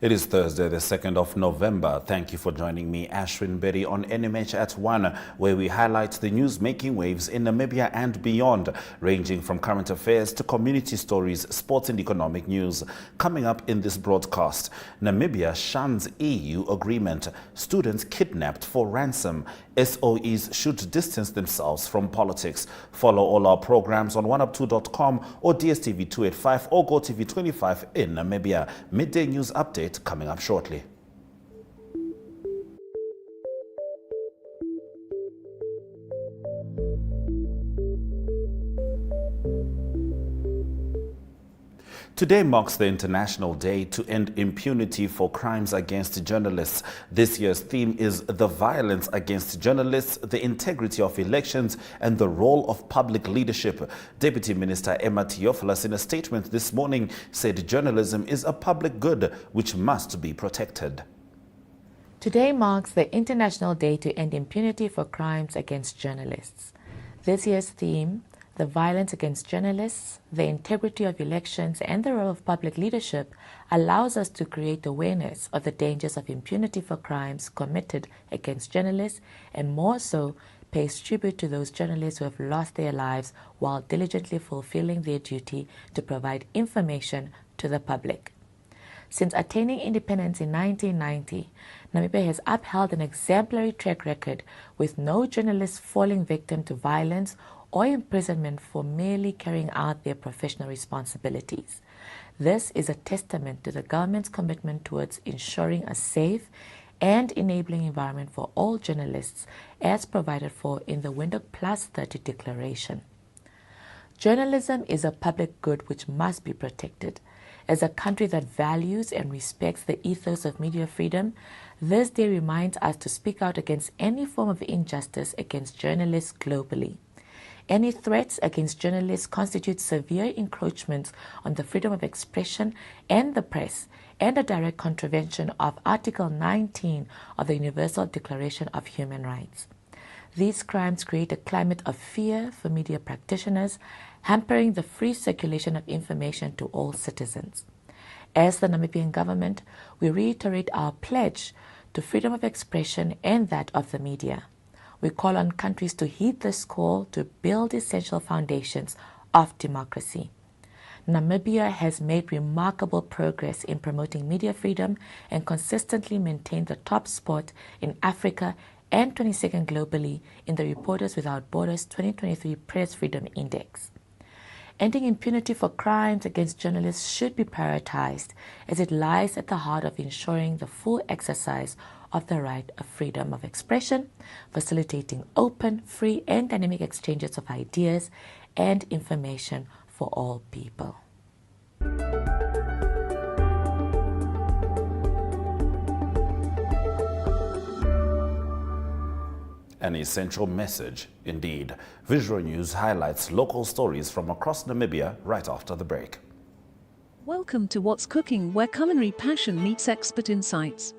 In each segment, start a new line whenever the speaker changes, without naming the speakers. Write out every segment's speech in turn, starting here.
It is Thursday, the 2nd of November. Thank you for joining me, Ashwyn Mberi, on NMH at 1, where we highlight the news making waves in Namibia and beyond, ranging from current affairs to community stories, sports and economic news. Coming up in this broadcast, Namibia shuns EU agreement, students kidnapped for ransom, SOEs should distance themselves from politics. Follow all our programs on oneup2.com or DSTV 285 or GoTV 25 in Namibia. Midday news update coming up shortly. Today marks the International Day to End Impunity for Crimes Against Journalists. This year's theme is the violence against journalists, the integrity of elections, and the role of public leadership. Deputy Minister Emma Theophilus, in a statement this morning, said journalism is a public good which must be protected.
Today marks the International Day to End Impunity for Crimes Against Journalists. This year's theme, the violence against journalists, the integrity of elections, and the role of public leadership, allows us to create awareness of the dangers of impunity for crimes committed against journalists, and more so, pays tribute to those journalists who have lost their lives while diligently fulfilling their duty to provide information to the public. Since attaining independence in 1990, Namibia has upheld an exemplary track record with no journalists falling victim to violence or imprisonment for merely carrying out their professional responsibilities. This is a testament to the government's commitment towards ensuring a safe and enabling environment for all journalists, as provided for in the Windhoek Plus 30 Declaration. Journalism is a public good which must be protected. As a country that values and respects the ethos of media freedom, this day reminds us to speak out against any form of injustice against journalists globally. Any threats against journalists constitute severe encroachments on the freedom of expression and the press, and a direct contravention of Article 19 of the Universal Declaration of Human Rights. These crimes create a climate of fear for media practitioners, hampering the free circulation of information to all citizens. As the Namibian government, we reiterate our pledge to freedom of expression and that of the media. We call on countries to heed this call to build essential foundations of democracy. Namibia has made remarkable progress in promoting media freedom and consistently maintained the top spot in Africa and 22nd globally in the Reporters Without Borders 2023 Press Freedom Index. Ending impunity for crimes against journalists should be prioritized, as it lies at the heart of ensuring the full exercise of the right of freedom of expression, facilitating open, free, and dynamic exchanges of ideas and information for all people.
An essential message, indeed. Visual News highlights local stories from across Namibia right after the break.
Welcome to What's Cooking, where culinary passion meets expert insights.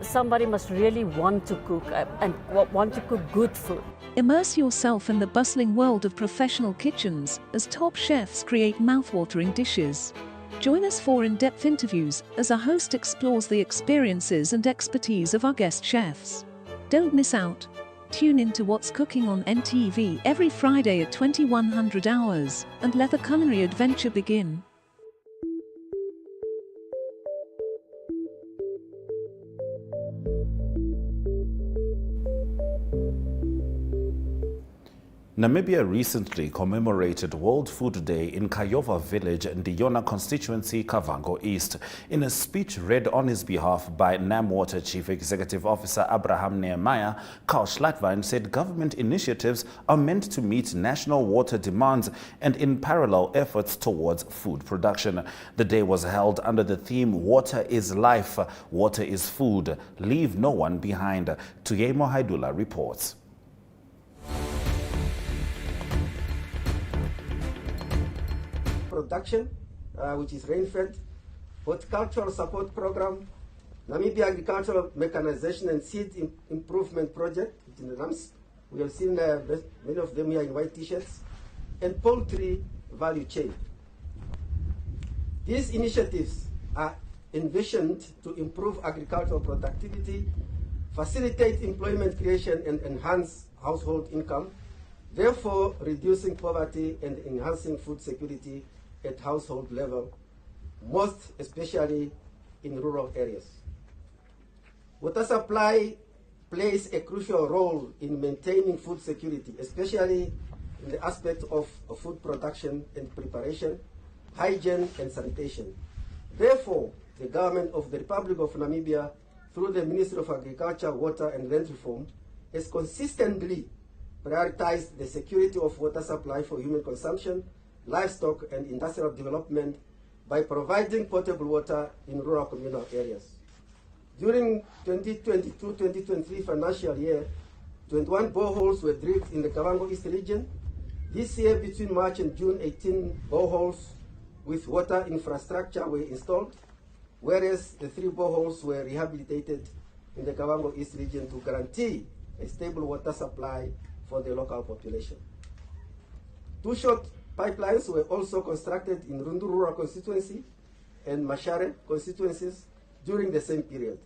Somebody must really want to cook and want to cook good food.
Immerse yourself in the bustling world of professional kitchens as top chefs create mouth-watering dishes. Join us for in-depth interviews as our host explores the experiences and expertise of our guest chefs. Don't miss out. Tune in to What's Cooking on NTV every Friday at 2100 hours and let the culinary adventure begin.
Namibia recently commemorated World Food Day in Kayova village in the Yona constituency, Kavango East. In a speech read on his behalf by NamWater Chief Executive Officer Abraham Nehemiah, Carl Schlatwein said government initiatives are meant to meet national water demands and in parallel efforts towards food production. The day was held under the theme Water is Life, Water is Food, Leave No One Behind. Tuyemo Haidula reports.
Production, which is rain-fed, horticultural support program, Namibia Agricultural Mechanization and Seed Improvement Project, in the NAMS. We have seen many of them here in white t-shirts, and poultry value chain. These initiatives are envisioned to improve agricultural productivity, facilitate employment creation, and enhance household income, therefore reducing poverty and enhancing food security at household level, most especially in rural areas. Water supply plays a crucial role in maintaining food security, especially in the aspect of food production and preparation, hygiene and sanitation. Therefore, the government of the Republic of Namibia, through the Ministry of Agriculture, Water and Land Reform, has consistently prioritized the security of water supply for human consumption, livestock and industrial development by providing potable water in rural communal areas. During 2022-2023 financial year, 21 boreholes were drilled in the Kavango East region. This year, between March and June, 18 boreholes with water infrastructure were installed, whereas the 3 boreholes were rehabilitated in the Kavango East region to guarantee a stable water supply for the local population. 2 short pipelines were also constructed in Rundu Rural Constituency and Mashare constituencies during the same period.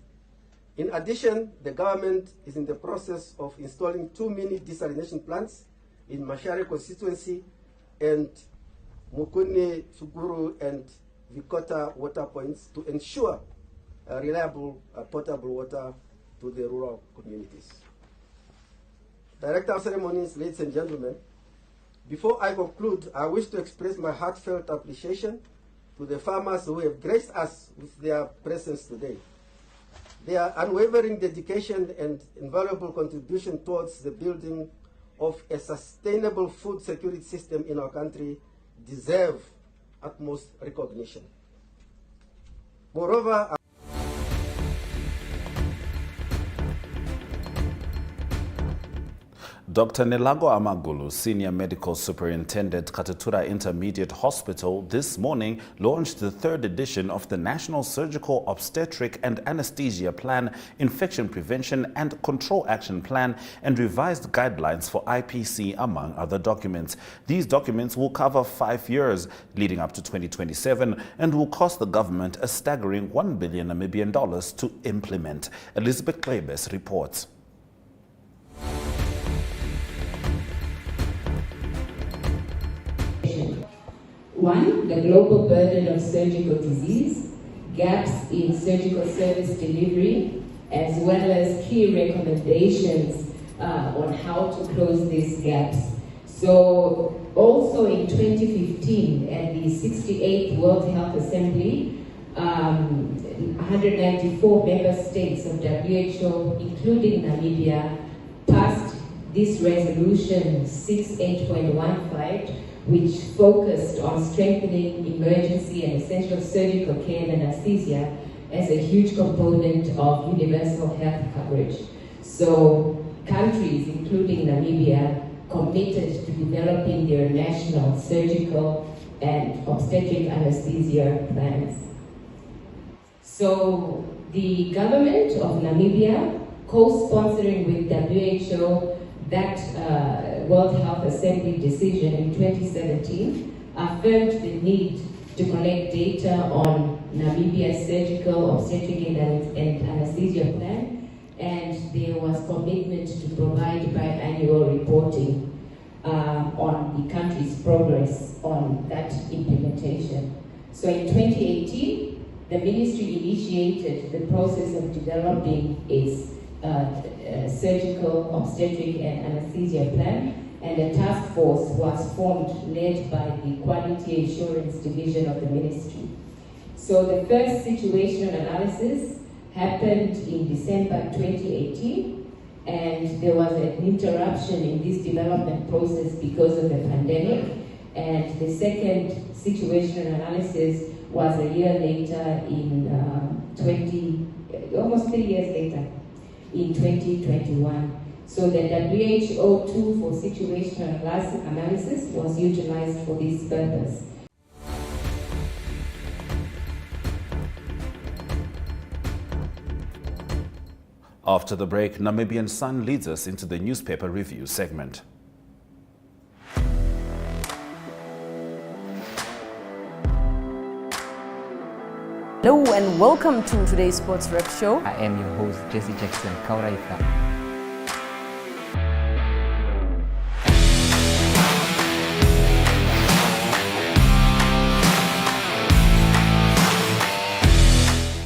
In addition, the government is in the process of installing 2 mini desalination plants in Mashare constituency and Mukune, Suguru, and Vikota water points to ensure reliable potable water to the rural communities. Director of Ceremonies, ladies and gentlemen, before I conclude, I wish to express my heartfelt appreciation to the farmers who have graced us with their presence today. Their unwavering dedication and invaluable contribution towards the building of a sustainable food security system in our country deserve utmost recognition. Moreover,
Dr. Nelago Amagulu, Senior Medical Superintendent, Katatura Intermediate Hospital, this morning launched the 3rd edition of the National Surgical Obstetric and Anesthesia Plan, Infection Prevention and Control Action Plan, and revised guidelines for IPC, among other documents. These documents will cover 5 years leading up to 2027 and will cost the government a staggering $1 billion Namibian to implement. Elizabeth Klebes reports.
One, the global burden of surgical disease, gaps in surgical service delivery, as well as key recommendations on how to close these gaps. So also in 2015, at the 68th World Health Assembly, 194 member states of WHO, including Namibia, passed this resolution 68.15, which focused on strengthening emergency and essential surgical care and anesthesia as a huge component of universal health coverage. So countries, including Namibia, committed to developing their national surgical and obstetric anesthesia plans. So the government of Namibia, co-sponsoring with WHO that World Health Assembly decision in 2017, affirmed the need to collect data on Namibia's surgical, obstetric and anesthesia plan, and there was commitment to provide biannual reporting on the country's progress on that implementation. So in 2018, the ministry initiated the process of developing its surgical, obstetric and anesthesia plan, and a task force was formed led by the Quality Assurance Division of the ministry. So the first situational analysis happened in December 2018, and there was an interruption in this development process because of the pandemic, and the second situational analysis was a year later in almost 3 years later, in 2021. So the WHO tool for situational analysis was utilized for this purpose.
After the break, Namibian Sun leads us into the newspaper review segment.
Hello and welcome to today's Sports Rep Show.
I am your host, Jesse Jackson Kauraika.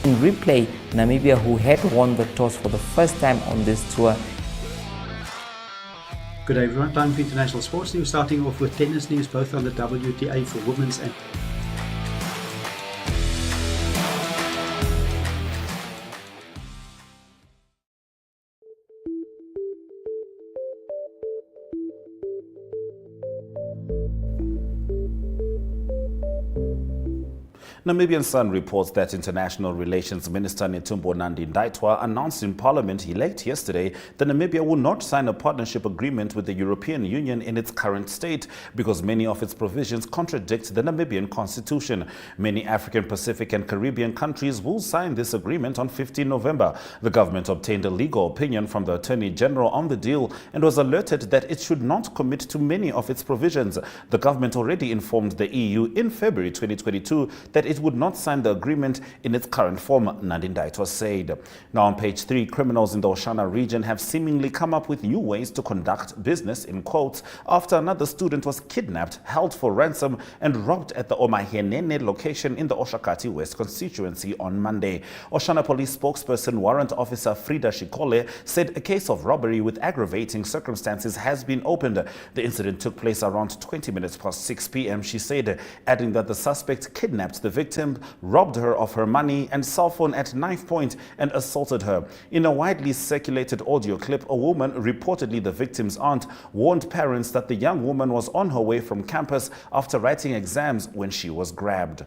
In replay, Namibia, who had won the toss for the first time on this tour.
Good day everyone, time for international sports news, starting off with tennis news, both on the WTA for women's and
Namibian Sun reports that International Relations Minister Netumbo Nandi-Ndaitwah announced in Parliament late yesterday that Namibia will not sign a partnership agreement with the European Union in its current state because many of its provisions contradict the Namibian constitution. Many African, Pacific and Caribbean countries will sign this agreement on 15 November. The government obtained a legal opinion from the Attorney General on the deal and was alerted that it should not commit to many of its provisions. The government already informed the EU in February 2022 that it would not sign the agreement in its current form, Nandi-Ndaitwah said. Now on page 3, criminals in the Oshana region have seemingly come up with new ways to conduct business, in quotes, after another student was kidnapped, held for ransom and robbed at the Omahenene location in the Oshakati West constituency on Monday. Oshana police spokesperson Warrant Officer Frida Shikole said a case of robbery with aggravating circumstances has been opened. The incident took place around 20 minutes past 6 p.m., she said, adding that the suspect kidnapped the victim, robbed her of her money and cell phone at knife point and assaulted her. In a widely circulated audio clip, a woman, reportedly the victim's aunt, warned parents that the young woman was on her way from campus after writing exams when she was grabbed.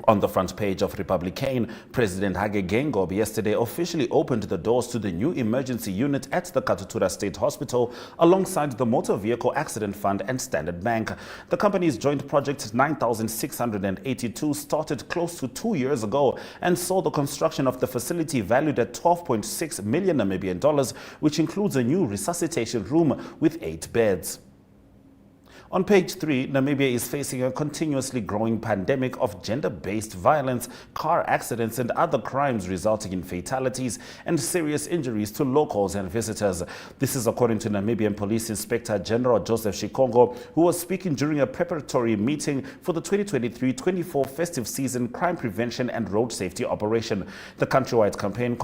On the front page of Republican, President Hage Geingob yesterday officially opened the doors to the new emergency unit at the Katutura State Hospital alongside the Motor Vehicle Accident Fund and Standard Bank. The company's joint project 9682 started close to 2 years ago and saw the construction of the facility valued at 12.6 million Namibian dollars, which includes a new resuscitation room with 8 beds. On page 3, Namibia is facing a continuously growing pandemic of gender-based violence, car accidents and other crimes resulting in fatalities and serious injuries to locals and visitors. This is according to Namibian Police Inspector General Joseph Shikongo, who was speaking during a preparatory meeting for the 2023-24 festive season crime prevention and road safety operation. The countrywide campaign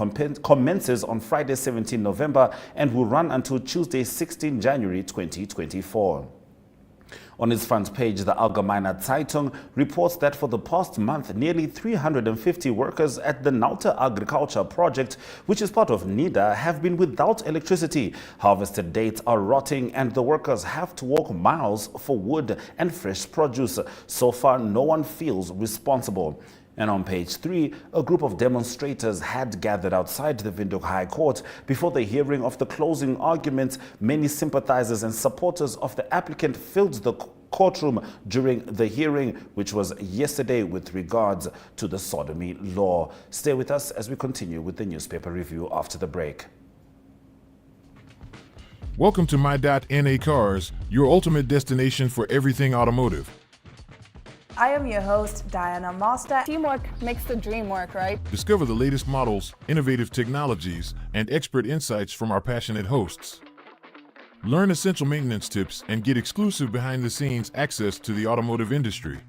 commences on Friday 17 November and will run until Tuesday 16 January 2024. On its front page, the Allgemeine Zeitung reports that for the past month, nearly 350 workers at the Nauta Agriculture Project, which is part of NIDA, have been without electricity. Harvested dates are rotting and the workers have to walk miles for wood and fresh produce. So far, no one feels responsible. And on page 3, a group of demonstrators had gathered outside the Windhoek High Court before the hearing of the closing arguments. Many sympathizers and supporters of the applicant filled the courtroom during the hearing, which was yesterday with regards to the sodomy law. Stay with us as we continue with the newspaper review after the break.
Welcome to My.NA Cars, your ultimate destination for everything automotive.
I am your host, Diana Master. Teamwork makes the dream work, right?
Discover the latest models, innovative technologies, and expert insights from our passionate hosts. Learn essential maintenance tips and get exclusive behind-the-scenes access to the automotive industry.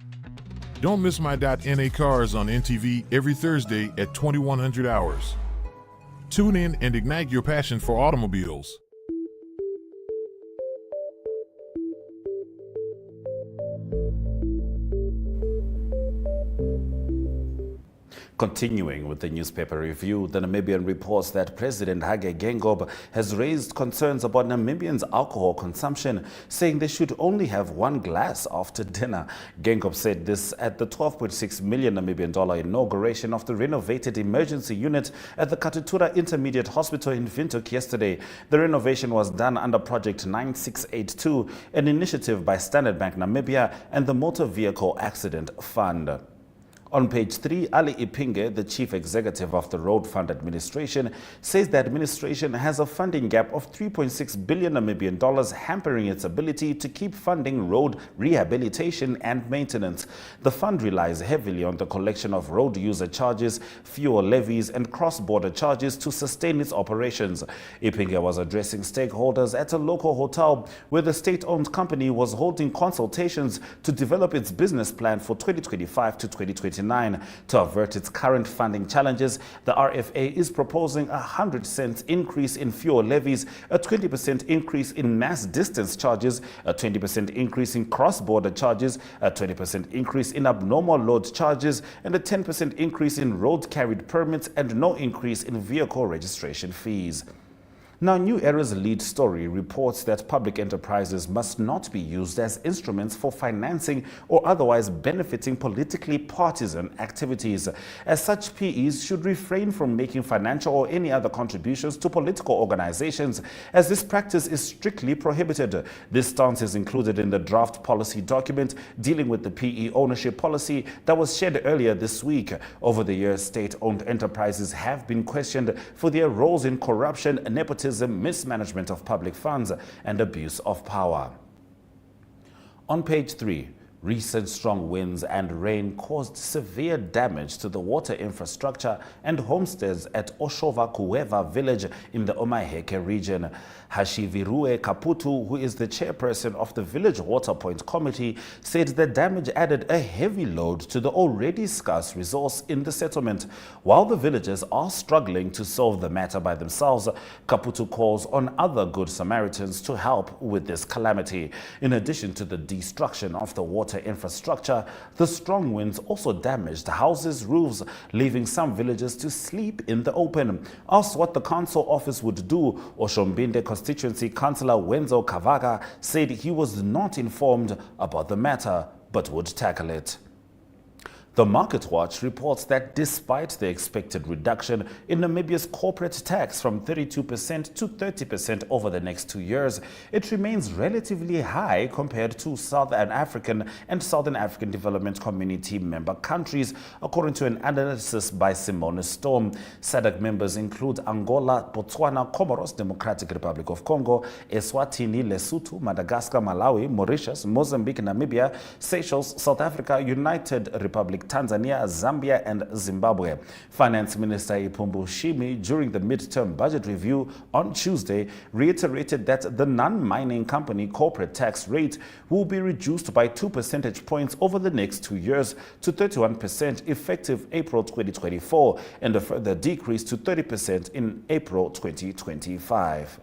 Don't miss My.NA Cars on NTV every Thursday at 2100 hours. Tune in and ignite your passion for automobiles.
Continuing with the newspaper review, the Namibian reports that President Hage Geingob has raised concerns about Namibians' alcohol consumption, saying they should only have one glass after dinner. Geingob said this at the 12.6 million Namibian dollar inauguration of the renovated emergency unit at the Katutura Intermediate Hospital in Windhoek yesterday. The renovation was done under Project 9682, an initiative by Standard Bank Namibia and the Motor Vehicle Accident Fund. On page 3, Ali Ipinge, the chief executive of the Road Fund Administration, says the administration has a funding gap of 3.6 billion Namibian dollars, hampering its ability to keep funding road rehabilitation and maintenance. The fund relies heavily on the collection of road user charges, fuel levies, and cross-border charges to sustain its operations. Ipinge was addressing stakeholders at a local hotel where the state-owned company was holding consultations to develop its business plan for 2025 to 2029. To avert its current funding challenges, the RFA is proposing a 100 cents increase in fuel levies, a 20% increase in mass distance charges, a 20% increase in cross-border charges, a 20% increase in abnormal load charges, and a 10% increase in road carried permits, and no increase in vehicle registration fees. Now, New Era's lead story reports that public enterprises must not be used as instruments for financing or otherwise benefiting politically partisan activities. As such, PEs should refrain from making financial or any other contributions to political organizations, as this practice is strictly prohibited. This stance is included in the draft policy document dealing with the PE ownership policy that was shared earlier this week. Over the years, state-owned enterprises have been questioned for their roles in corruption, nepotism, mismanagement of public funds, and abuse of power. On page 3, recent strong winds and rain caused severe damage to the water infrastructure and homesteads at Oshovakueva village in the Omaheke region. Hashivirue Kaputu, who is the chairperson of the Village Water Point Committee, said the damage added a heavy load to the already scarce resource in the settlement. While the villagers are struggling to solve the matter by themselves, Kaputu calls on other good Samaritans to help with this calamity. In addition to the destruction of the water infrastructure, the strong winds also damaged houses' roofs, leaving some villagers to sleep in the open. Asked what the council office would do, Oshombinde Constituency Councillor Wenzo Kavaga said he was not informed about the matter but would tackle it. The Market Watch reports that despite the expected reduction in Namibia's corporate tax from 32% to 30% over the next 2 years, it remains relatively high compared to Southern African and Southern African Development Community member countries, according to an analysis by Simone Storm. SADC members include Angola, Botswana, Comoros, Democratic Republic of Congo, Eswatini, Lesotho, Madagascar, Malawi, Mauritius, Mozambique, Namibia, Seychelles, South Africa, United Republic, Tanzania, Zambia, and Zimbabwe. Finance Minister Ipumbu Shimi, during the midterm budget review on Tuesday, reiterated that the non-mining company corporate tax rate will be reduced by 2 percentage points over the next 2 years to 31% effective April 2024, and a further decrease to 30% in April 2025.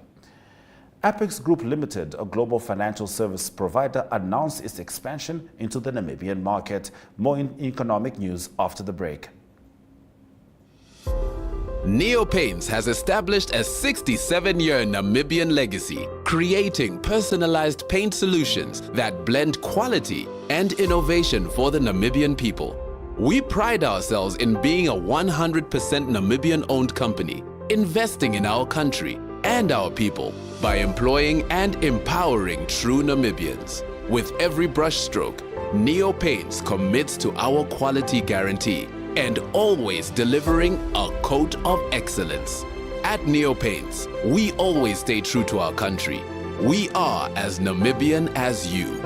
Apex Group Limited, a global financial service provider, announced its expansion into the Namibian market. More in economic news after the break.
Neo Paints has established a 67-year Namibian legacy, creating personalized paint solutions that blend quality and innovation for the Namibian people. We pride ourselves in being a 100% Namibian-owned company, investing in our country and our people by employing and empowering true Namibians. With every brushstroke, Neo Paints commits to our quality guarantee and always delivering a coat of excellence. At Neo Paints, we always stay true to our country. We are as Namibian as you.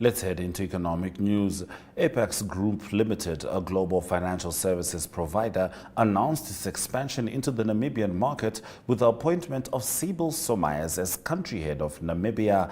Let's head into economic news. Apex Group Limited, a global financial services provider, announced its expansion into the Namibian market with the appointment of Sibyl Somyers as country head of Namibia,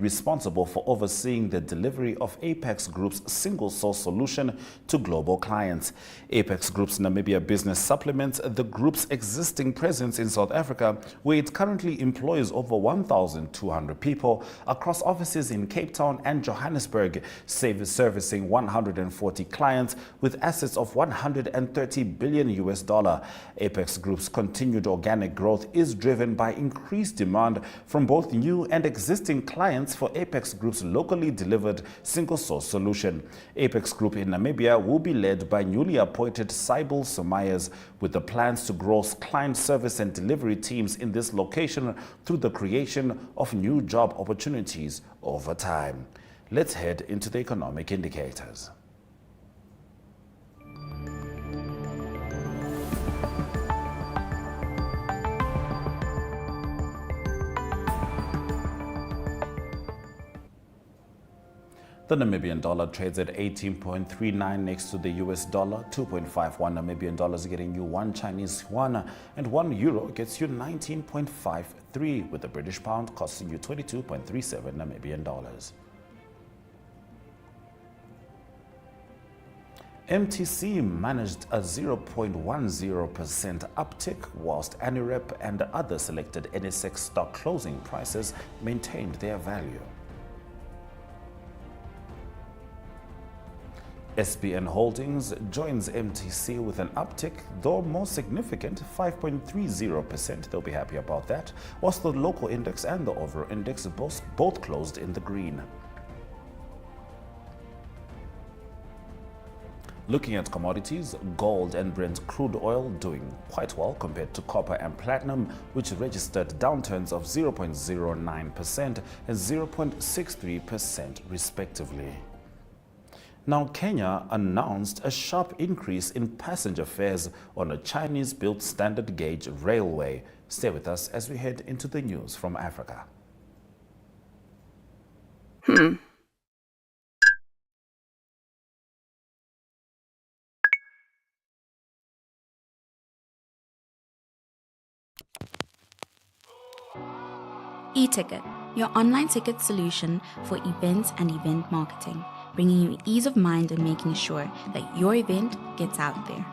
responsible for overseeing the delivery of Apex Group's single source solution to global clients. Apex Group's Namibia business supplements the group's existing presence in South Africa, where it currently employs over 1,200 people across offices in Cape Town and Johannesburg, servicing 140 clients with assets of $130 billion. Apex Group's continued organic growth is driven by increased demand from both new and existing existing clients for Apex Group's locally delivered single-source solution. Apex Group in Namibia will be led by newly appointed Sybil Somayas, with the plans to grow client service and delivery teams in this location through the creation of new job opportunities over time. Let's head into the economic indicators. The Namibian dollar trades at 18.39 next to the US dollar, 2.51 Namibian dollars getting you 1 Chinese yuan, and 1 euro gets you 19.53, with the British pound costing you 22.37 Namibian dollars. MTC managed a 0.10% uptick, whilst ANIREP and other selected NSX stock closing prices maintained their value. SBN Holdings joins MTC with an uptick, though more significant, 5.30%. They'll be happy about that, whilst the local index and the overall index both closed in the green. Looking at commodities, gold and Brent crude oil doing quite well compared to copper and platinum, which registered downturns of 0.09% and 0.63% respectively. Now, Kenya announced a sharp increase in passenger fares on a Chinese-built standard gauge railway. Stay with us as we head into the news from Africa.
eTicket, your online ticket solution for events and event marketing, bringing you ease of mind and making sure that your event gets out there.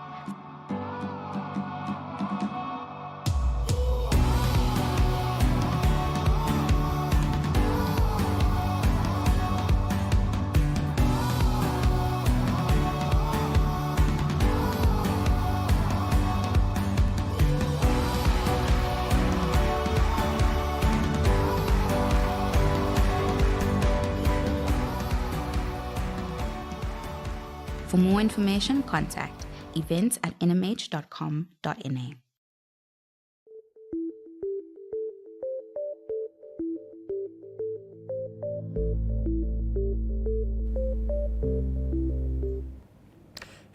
For more information, contact events@nmh.com.na.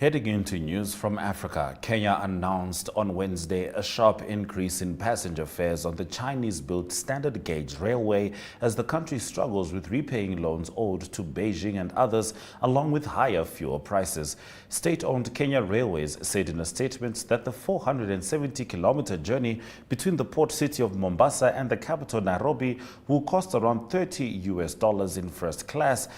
Heading into news from Africa, Kenya announced on Wednesday a sharp increase in passenger fares on the Chinese-built standard gauge railway as the country struggles with repaying loans owed to Beijing and others, along with higher fuel prices. State-owned Kenya Railways said in a statement that the 470-kilometer journey between the port city of Mombasa and the capital Nairobi will cost around $30 in first class,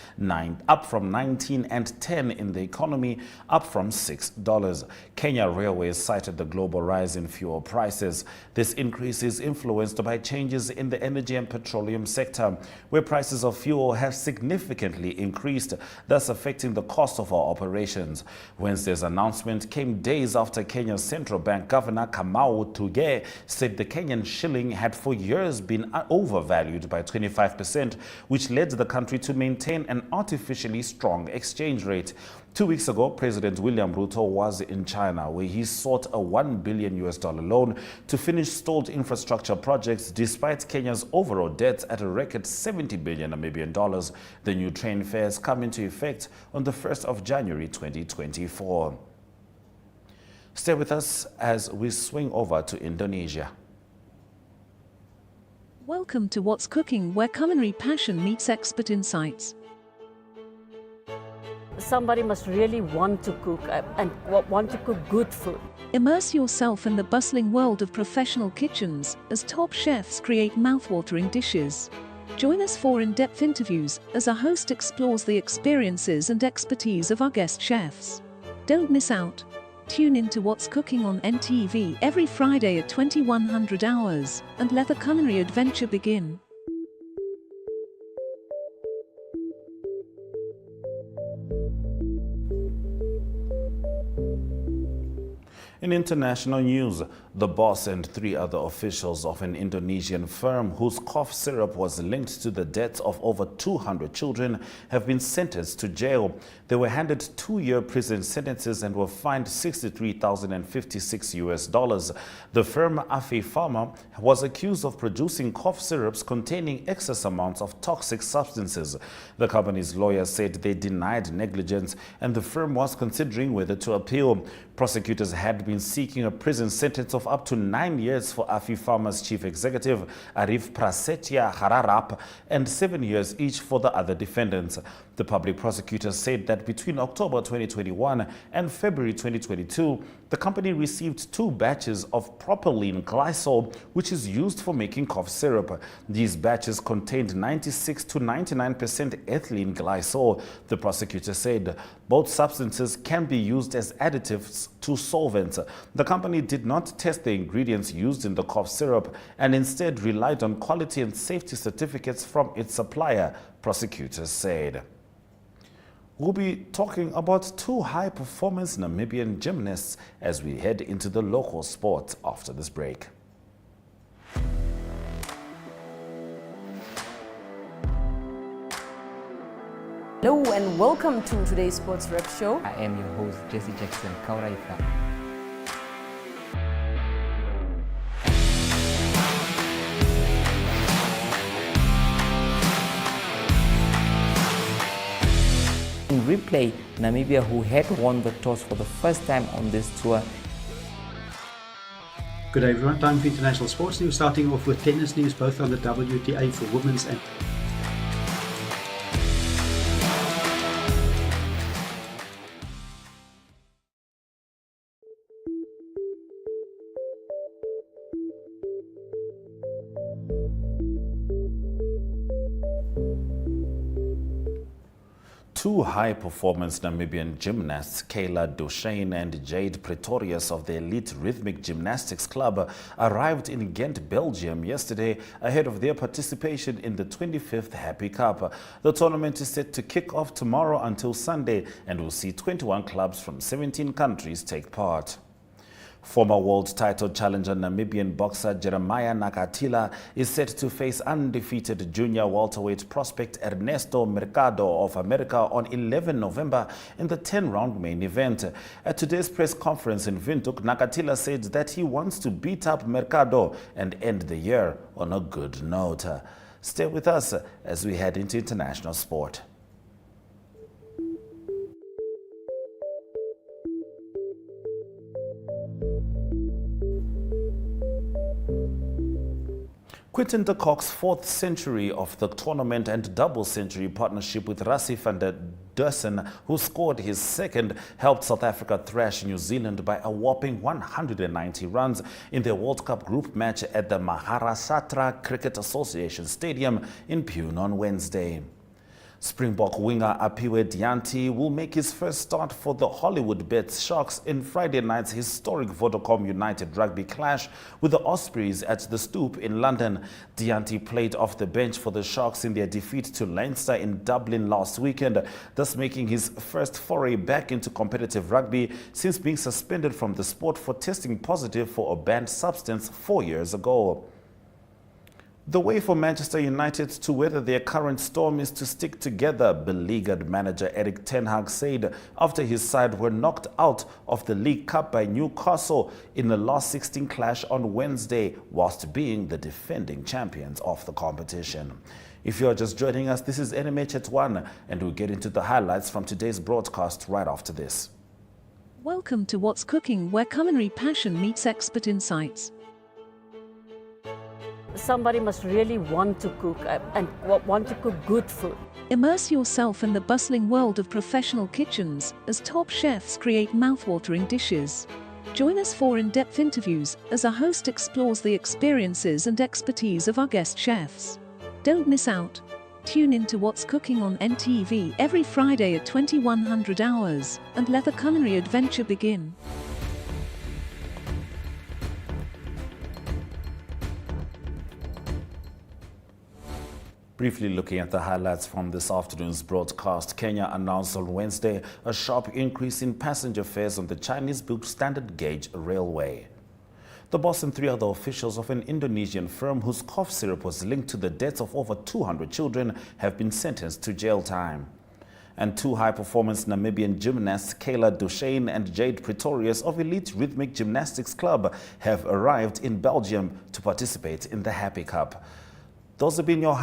up from 19 and 10 in the economy, up from $6. Kenya Railways cited the global rise in fuel prices. This increase is influenced by changes in the energy and petroleum sector, where prices of fuel have significantly increased, thus affecting the cost of our operations. Wednesday's announcement came days after Kenya's central bank governor Kamau Tuge said the Kenyan shilling had for years been overvalued by 25%, which led the country to maintain an artificially strong exchange rate. 2 weeks ago, President William Ruto was in China, where he sought a $1 billion loan to finish stalled infrastructure projects despite Kenya's overall debt at a record 70 billion Namibian dollars. The new train fares come into effect on the 1st of January 2024. Stay with us as we swing over to Indonesia.
Welcome to What's Cooking, where culinary passion meets expert insights.
Somebody must really want to cook and want to cook good food.
Immerse yourself in the bustling world of professional kitchens as top chefs create mouth-watering dishes. Join us for in-depth interviews as our host explores the experiences and expertise of our guest chefs. Don't miss out. Tune in to What's Cooking on NTV every Friday at 2100 hours and let the culinary adventure begin.
In international news, the boss and 3 other officials of an Indonesian firm whose cough syrup was linked to the deaths of over 200 children have been sentenced to jail. They were handed 2-year prison sentences and were fined $63,056. The firm Afi Pharma was accused of producing cough syrups containing excess amounts of toxic substances. The company's lawyer said they denied negligence and the firm was considering whether to appeal. Prosecutors had been seeking a prison sentence of up to 9 years for Afi Pharma's chief executive, Arif Prasetya Hararap, and 7 years each for the other defendants. The public prosecutor said that between October 2021 and February 2022, the company received 2 batches of propylene glycol, which is used for making cough syrup. These batches contained 96 to 99% ethylene glycol. The prosecutor said both substances can be used as additives to solvents. The company did not test the ingredients used in the cough syrup and instead relied on quality and safety certificates from its supplier, prosecutors said. We'll be talking about 2 high-performance Namibian gymnasts as we head into the local sport after this break.
Hello and welcome to today's Sports Rep Show.
I am your host, Jesse Jackson Kauraifa. In replay, Namibia, who had won the toss for the first time on this tour.
Good day everyone, time for international sports news, starting off with tennis news, both on the WTA for women's and
2 high-performance Namibian gymnasts, Kayla Duchesne and Jade Pretorius of the elite rhythmic gymnastics club, arrived in Ghent, Belgium yesterday ahead of their participation in the 25th Happy Cup. The tournament is set to kick off tomorrow until Sunday and will see 21 clubs from 17 countries take part. Former world title challenger Namibian boxer Jeremiah Nakatila is set to face undefeated junior welterweight prospect Ernesto Mercado of America on 11 November in the 10-round main event. At today's press conference in Windhoek, Nakatila said that he wants to beat up Mercado and end the year on a good note. Stay with us as we head into international sport. Quinton de Kock's 4th century of the tournament and double century partnership with Rassie van der Dussen, who scored his 2nd, helped South Africa thrash New Zealand by a whopping 190 runs in their World Cup group match at the Maharashtra Cricket Association Stadium in Pune on Wednesday. Springbok winger Apiwe Dianti will make his first start for the Hollywood Bets Sharks in Friday night's historic Vodacom United rugby clash with the Ospreys at the Stoop in London. Dianti played off the bench for the Sharks in their defeat to Leinster in Dublin last weekend, thus making his first foray back into competitive rugby since being suspended from the sport for testing positive for a banned substance 4 years ago. The way for Manchester United to weather their current storm is to stick together, beleaguered manager Erik ten Hag said after his side were knocked out of the League Cup by Newcastle in the last 16 clash on Wednesday, whilst being the defending champions of the competition. If you are just joining us, this is NMH at 1, and we'll get into the highlights from today's broadcast right after this.
Welcome to What's Cooking, where culinary passion meets expert insights.
Somebody must really want to cook and want to cook good food.
Immerse yourself in the bustling world of professional kitchens as top chefs create mouthwatering dishes. Join us for in-depth interviews as our host explores the experiences and expertise of our guest chefs. Don't miss out. Tune in to What's Cooking on NTV every Friday at 2100 hours and let the culinary adventure begin.
Briefly looking at the highlights from this afternoon's broadcast, Kenya announced on Wednesday a sharp increase in passenger fares on the Chinese-built standard gauge railway. The boss and 3 other officials of an Indonesian firm whose cough syrup was linked to the deaths of over 200 children have been sentenced to jail time. And 2 high-performance Namibian gymnasts, Kayla Duchesne and Jade Pretorius of Elite Rhythmic Gymnastics Club, have arrived in Belgium to participate in the Happy Cup. Those have been your